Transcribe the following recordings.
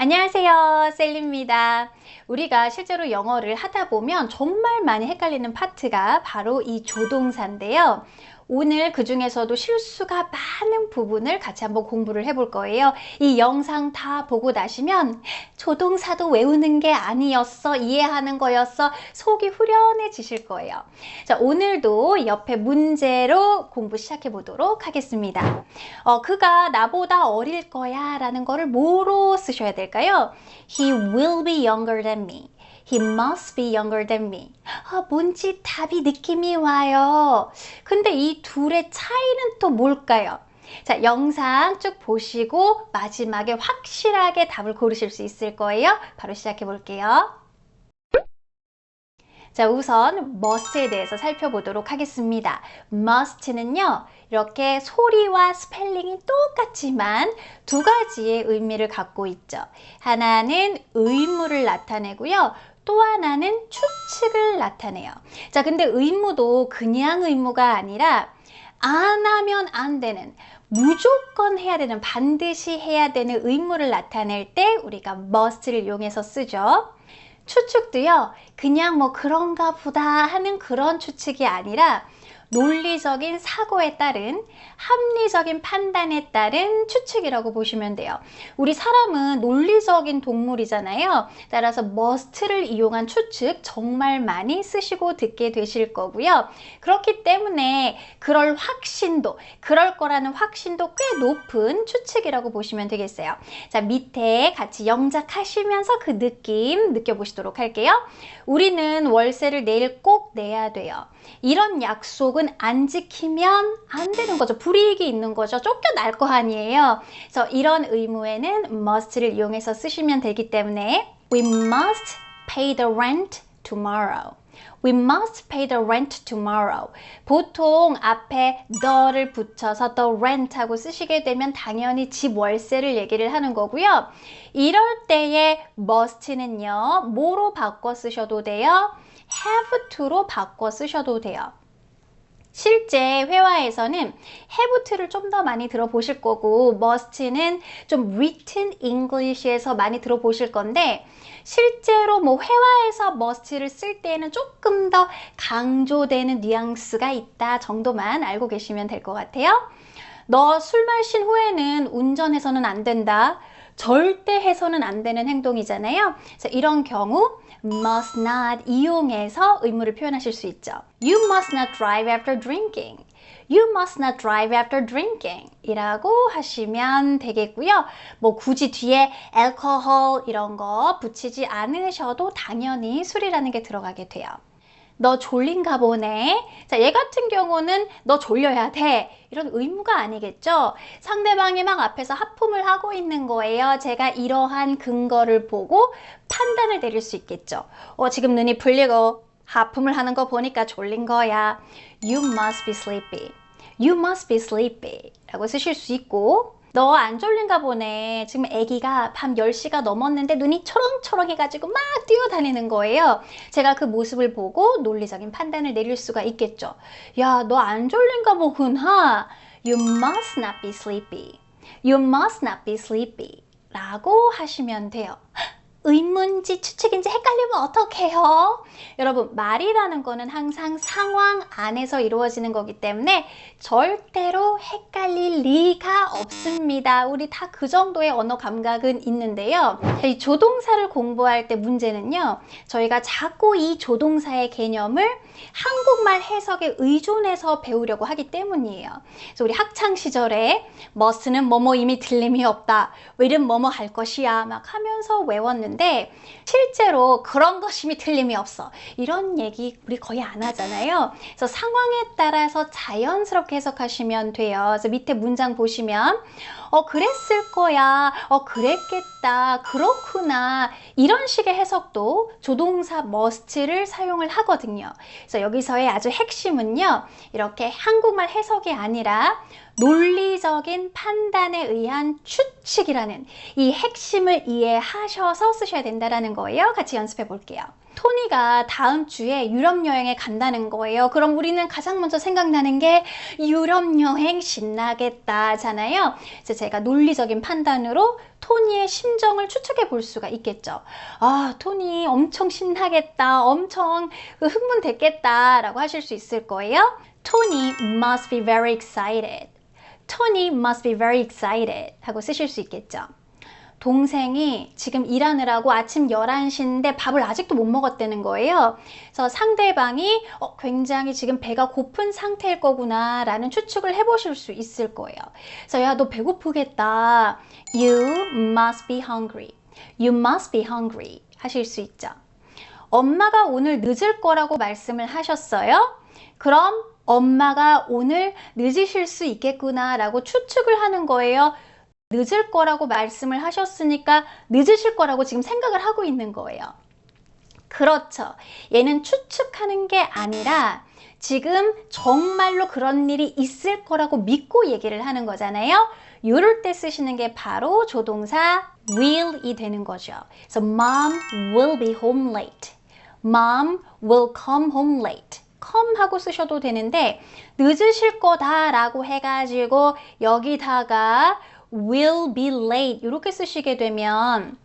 안녕하세요, 셀리입니다. 우리가 실제로 영어를 하다 보면 정말 많이 헷갈리는 파트가 바로 이 조동사인데요. 오늘 그 중에서도 실수가 많은 부분을 같이 한번 공부를 해볼 거예요. 이 영상 다 보고 나시면 조동사도 외우는 게 아니었어, 이해하는 거였어, 속이 후련해지실 거예요. 자, 오늘도 옆에 문제로 공부 시작해 보도록 하겠습니다. 그가 나보다 어릴 거야 라는 거를 뭐로 쓰셔야 될까요? He will be younger than me. He must be younger than me. 뭔지 답이 느낌이 와요. 근데 이 둘의 차이는 또 뭘까요? 자, 영상 쭉 보시고 마지막에 확실하게 답을 고르실 수 있을 거예요. 바로 시작해 볼게요. 자, 우선 must에 대해서 살펴보도록 하겠습니다. must는요, 이렇게 소리와 스펠링이 똑같지만 두 가지의 의미를 갖고 있죠. 하나는 의무를 나타내고요. 또 하나는 추측을 나타내요. 자, 근데 의무도 그냥 의무가 아니라 안 하면 안 되는, 무조건 해야 되는, 반드시 해야 되는 의무를 나타낼 때 우리가 must를 이용해서 쓰죠. 추측도요, 그냥 뭐 그런가 보다 하는 그런 추측이 아니라 논리적인 사고에 따른, 합리적인 판단에 따른 추측이라고 보시면 돼요. 우리 사람은 논리적인 동물이잖아요. 따라서 must를 이용한 추측 정말 많이 쓰시고 듣게 되실 거고요. 그렇기 때문에 그럴 확신도, 그럴 거라는 확신도 꽤 높은 추측이라고 보시면 되겠어요. 자, 밑에 같이 영작하시면서 그 느낌 느껴보시도록 할게요. 우리는 월세를 내일 꼭 내야 돼요. 이런 약속은 안 지키면 안 되는 거죠. 불이익이 있는 거죠. 쫓겨날 거 아니에요. 그래서 이런 의무에는 must를 이용해서 쓰시면 되기 때문에 We must pay the rent tomorrow. We must pay the rent tomorrow. 보통 앞에 the를 붙여서 the rent 하고 쓰시게 되면 당연히 집 월세를 얘기를 하는 거고요. 이럴 때의 must는요, 뭐로 바꿔 쓰셔도 돼요? have to로 바꿔 쓰셔도 돼요. 실제 회화에서는 have to를 좀 더 많이 들어보실 거고 must는 좀 written English에서 많이 들어보실 건데 실제로 뭐 회화에서 must를 쓸 때에는 조금 더 강조되는 뉘앙스가 있다 정도만 알고 계시면 될 것 같아요. 너 술 마신 후에는 운전해서는 안 된다. 절대 해서는 안 되는 행동이잖아요. 그래서 이런 경우 must not 이용해서 의무를 표현하실 수 있죠. You must not drive after drinking. You must not drive after drinking 이라고 하시면 되겠고요. 뭐 굳이 뒤에 alcohol 이런 거 붙이지 않으셔도 당연히 술이라는 게 들어가게 돼요. 너 졸린가 보네. 자, 얘 같은 경우는 너 졸려야 돼. 이런 의무가 아니겠죠. 상대방이 막 앞에서 하품을 하고 있는 거예요. 제가 이러한 근거를 보고 판단을 내릴 수 있겠죠. 지금 눈이 풀리고 하품을 하는 거 보니까 졸린 거야. You must be sleepy. You must be sleepy 라고 쓰실 수 있고 너 안 졸린가 보네. 지금 아기가 밤 10시가 넘었는데 눈이 초롱초롱 해가지고 막 뛰어다니는 거예요. 제가 그 모습을 보고 논리적인 판단을 내릴 수가 있겠죠. 야, 너 안 졸린가 보구나. You must not be sleepy. You must not be sleepy 라고 하시면 돼요. 의문인지 추측인지 헷갈리면 어떡해요? 여러분, 말이라는 거는 항상 상황 안에서 이루어지는 거기 때문에 절대로 헷갈릴 리가 없습니다. 우리 다 그 정도의 언어 감각은 있는데요. 이 조동사를 공부할 때 문제는요, 저희가 자꾸 이 조동사의 개념을 한국말 해석에 의존해서 배우려고 하기 때문이에요. 그래서 우리 학창 시절에 must는 뭐뭐 이미 틀림이 없다. will은 뭐뭐 할 것이야. 막 하면서 외웠는데 실제로 그런 것임이 틀림이 없어. 이런 얘기 우리 거의 안 하잖아요. 그래서 상황에 따라서 자연스럽게 해석하시면 돼요. 그래서 밑에 문장 보시면 그랬을 거야. 그랬겠다. 그렇구나. 이런 식의 해석도 조동사 must를 사용을 하거든요. 그래서 여기서의 아주 핵심은요. 이렇게 한국말 해석이 아니라 논리적인 판단에 의한 추측이라는 이 핵심을 이해하셔서 쓰셔야 된다는 거예요. 같이 연습해 볼게요. 토니가 다음 주에 유럽 여행에 간다는 거예요. 그럼 우리는 가장 먼저 생각나는 게 유럽 여행 신나겠다잖아요. 그래서 제가 논리적인 판단으로 토니의 심정을 추측해 볼 수가 있겠죠. 아, 토니 엄청 신나겠다. 엄청 흥분됐겠다 라고 하실 수 있을 거예요. Tony must be very excited. Tony must be very excited 하고 쓰실 수 있겠죠. 동생이 지금 일하느라고 아침 11시인데 밥을 아직도 못 먹었다는 거예요. 그래서 상대방이 굉장히 지금 배가 고픈 상태일 거구나 라는 추측을 해보실 수 있을 거예요. 그래서 야, 너 배고프겠다. You must be hungry. You must be hungry 하실 수 있죠. 엄마가 오늘 늦을 거라고 말씀을 하셨어요. 그럼 엄마가 오늘 늦으실 수 있겠구나 라고 추측을 하는 거예요. 늦을 거라고 말씀을 하셨으니까 늦으실 거라고 지금 생각을 하고 있는 거예요. 그렇죠. 얘는 추측하는 게 아니라 지금 정말로 그런 일이 있을 거라고 믿고 얘기를 하는 거잖아요. 이럴 때 쓰시는 게 바로 조동사 will이 되는 거죠. 그래서 Mom will be home late. Mom will come home late. come 하고 쓰셔도 되는데 늦으실 거다 라고 해가지고 여기다가 will be late 이렇게 쓰시게 되면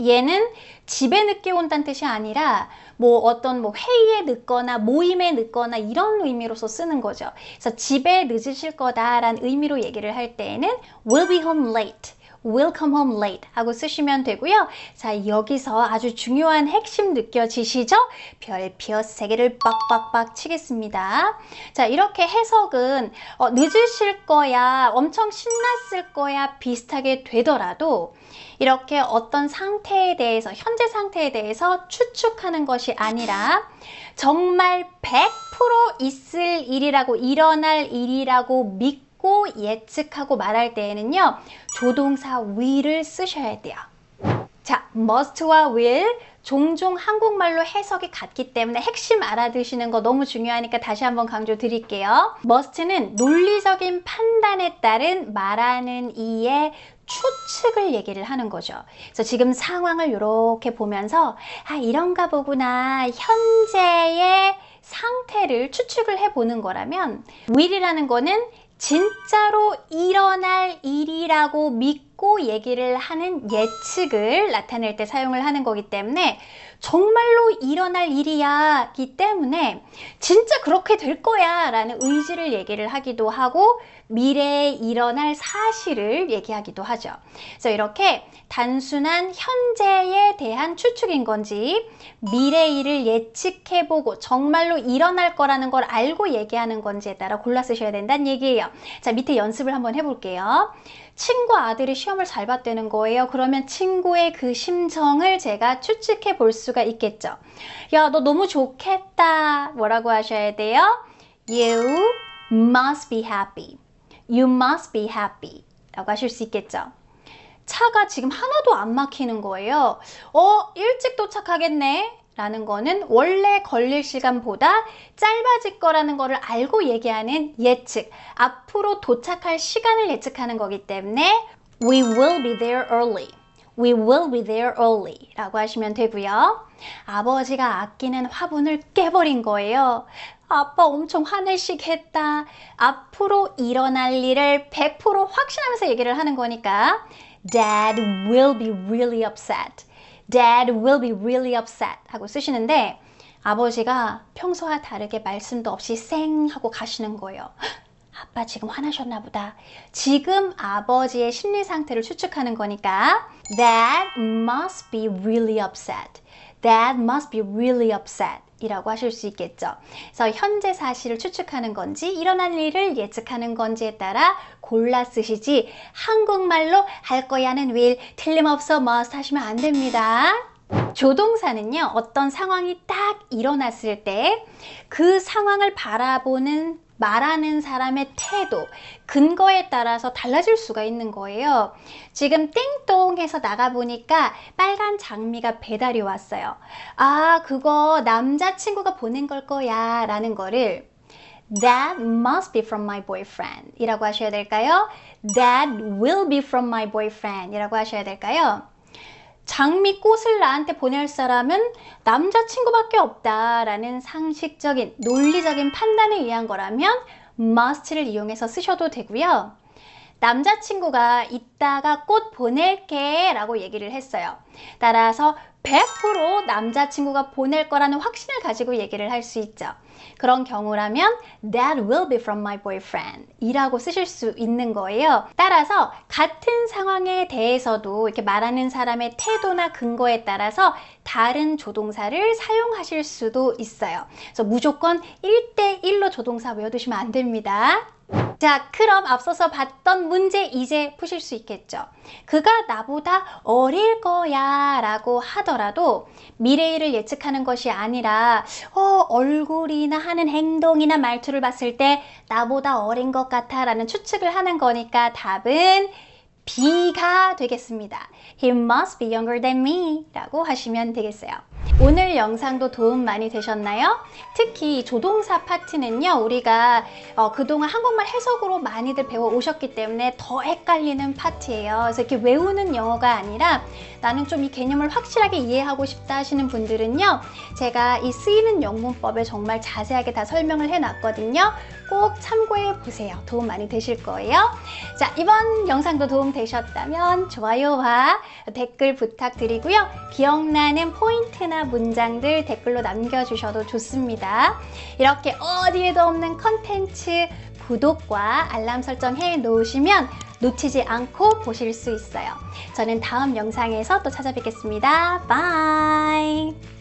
얘는 집에 늦게 온다는 뜻이 아니라 뭐 어떤 회의에 늦거나 모임에 늦거나 이런 의미로서 쓰는 거죠. 그래서 집에 늦으실 거다라는 의미로 얘기를 할 때에는 will be home late, will come home late 하고 쓰시면 되고요. 자, 여기서 아주 중요한 핵심 느껴지시죠? 별표 3개를 빡빡빡 치겠습니다. 자, 이렇게 해석은 늦으실 거야, 엄청 신났을 거야 비슷하게 되더라도 이렇게 어떤 상태에 대해서, 현재 상태에 대해서 추측하는 것이 아니라 정말 100% 있을 일이라고, 일어날 일이라고 믿고 예측하고 말할 때에는요, 조동사 will을 쓰셔야 돼요. 자, must와 will 종종 한국말로 해석이 같기 때문에 핵심 알아두시는 거 너무 중요하니까 다시 한번 강조 드릴게요. must는 논리적인 판단에 따른 말하는 이의 추측을 얘기를 하는 거죠. 그래서 지금 상황을 이렇게 보면서 아, 이런가 보구나, 현재의 상태를 추측을 해보는 거라면 will이라는 거는 진짜로 일어날 일이라고 믿고 얘기를 하는 예측을 나타낼 때 사용을 하는 거기 때문에 정말로 일어날 일이야기 때문에 진짜 그렇게 될 거야 라는 의지를 얘기를 하기도 하고 미래에 일어날 사실을 얘기하기도 하죠. 그래서 이렇게 단순한 현재에 대한 추측인 건지 미래 일을 예측해보고 정말로 일어날 거라는 걸 알고 얘기하는 건지에 따라 골라 쓰셔야 된다는 얘기예요. 자, 밑에 연습을 한번 해볼게요. 친구 아들이 시험을 잘 봤다는 거예요. 그러면 친구의 그 심정을 제가 추측해 볼 수가 있겠죠. 야, 너 너무 좋겠다. 뭐라고 하셔야 돼요? You must be happy. You must be happy 라고 하실 수 있겠죠. 차가 지금 하나도 안 막히는 거예요. 일찍 도착하겠네 라는 거는 원래 걸릴 시간보다 짧아질 거라는 거를 알고 얘기하는 예측, 앞으로 도착할 시간을 예측하는 거기 때문에 We will be there early. We will be there early 라고 하시면 되고요. 아버지가 아끼는 화분을 깨버린 거예요. 아빠 엄청 화내시겠다. 앞으로 일어날 일을 100% 확신하면서 얘기를 하는 거니까 Dad will be really upset. Dad will be really upset 하고 쓰시는데 아버지가 평소와 다르게 말씀도 없이 쌩 하고 가시는 거예요. 아빠 지금 화나셨나 보다. 지금 아버지의 심리 상태를 추측하는 거니까 Dad must be really upset. Dad must be really upset 이라고 하실 수 있겠죠. 그래서 현재 사실을 추측하는 건지 일어날 일을 예측하는 건지에 따라 골라 쓰시지 한국말로 할 거야는 will, 틀림없어 must 하시면 안 됩니다. 조동사는요, 어떤 상황이 딱 일어났을 때 그 상황을 바라보는 말하는 사람의 태도, 근거에 따라서 달라질 수가 있는 거예요. 지금 띵동 해서 나가보니까 빨간 장미가 배달이 왔어요. 아, 그거 남자친구가 보낸 걸 거야 라는 거를 That must be from my boyfriend 이라고 하셔야 될까요? That will be from my boyfriend 이라고 하셔야 될까요? 장미 꽃을 나한테 보낼 사람은 남자친구밖에 없다라는 상식적인 논리적인 판단에 의한 거라면 must를 이용해서 쓰셔도 되고요. 남자친구가 이따가 꽃 보낼게 라고 얘기를 했어요. 따라서 100% 남자친구가 보낼 거라는 확신을 가지고 얘기를 할 수 있죠. 그런 경우라면 That will be from my boyfriend 이라고 쓰실 수 있는 거예요. 따라서 같은 상황에 대해서도 이렇게 말하는 사람의 태도나 근거에 따라서 다른 조동사를 사용하실 수도 있어요. 그래서 무조건 1대1로 조동사 외워두시면 안 됩니다. 자, 그럼 앞서서 봤던 문제 이제 푸실 수 있겠죠. 그가 나보다 어릴 거야 라고 하더라도 미래일을 예측하는 것이 아니라 얼굴이나 하는 행동이나 말투를 봤을 때 나보다 어린 것 같아 라는 추측을 하는 거니까 답은 B가 되겠습니다. He must be younger than me 라고 하시면 되겠어요. 오늘 영상도 도움 많이 되셨나요? 특히 조동사 파트는요, 우리가 그동안 한국말 해석으로 많이들 배워 오셨기 때문에 더 헷갈리는 파트예요. 그래서 이렇게 외우는 영어가 아니라 나는 좀 이 개념을 확실하게 이해하고 싶다 하시는 분들은요, 제가 이 쓰이는 영문법을 정말 자세하게 다 설명을 해놨거든요. 꼭 참고해 보세요. 도움 많이 되실 거예요. 자, 이번 영상도 도움 되셨다면 좋아요와 댓글 부탁드리고요. 기억나는 포인트나 문장들 댓글로 남겨주셔도 좋습니다. 이렇게 어디에도 없는 컨텐츠 구독과 알람 설정 해 놓으시면 놓치지 않고 보실 수 있어요. 저는 다음 영상에서 또 찾아뵙겠습니다. 바이.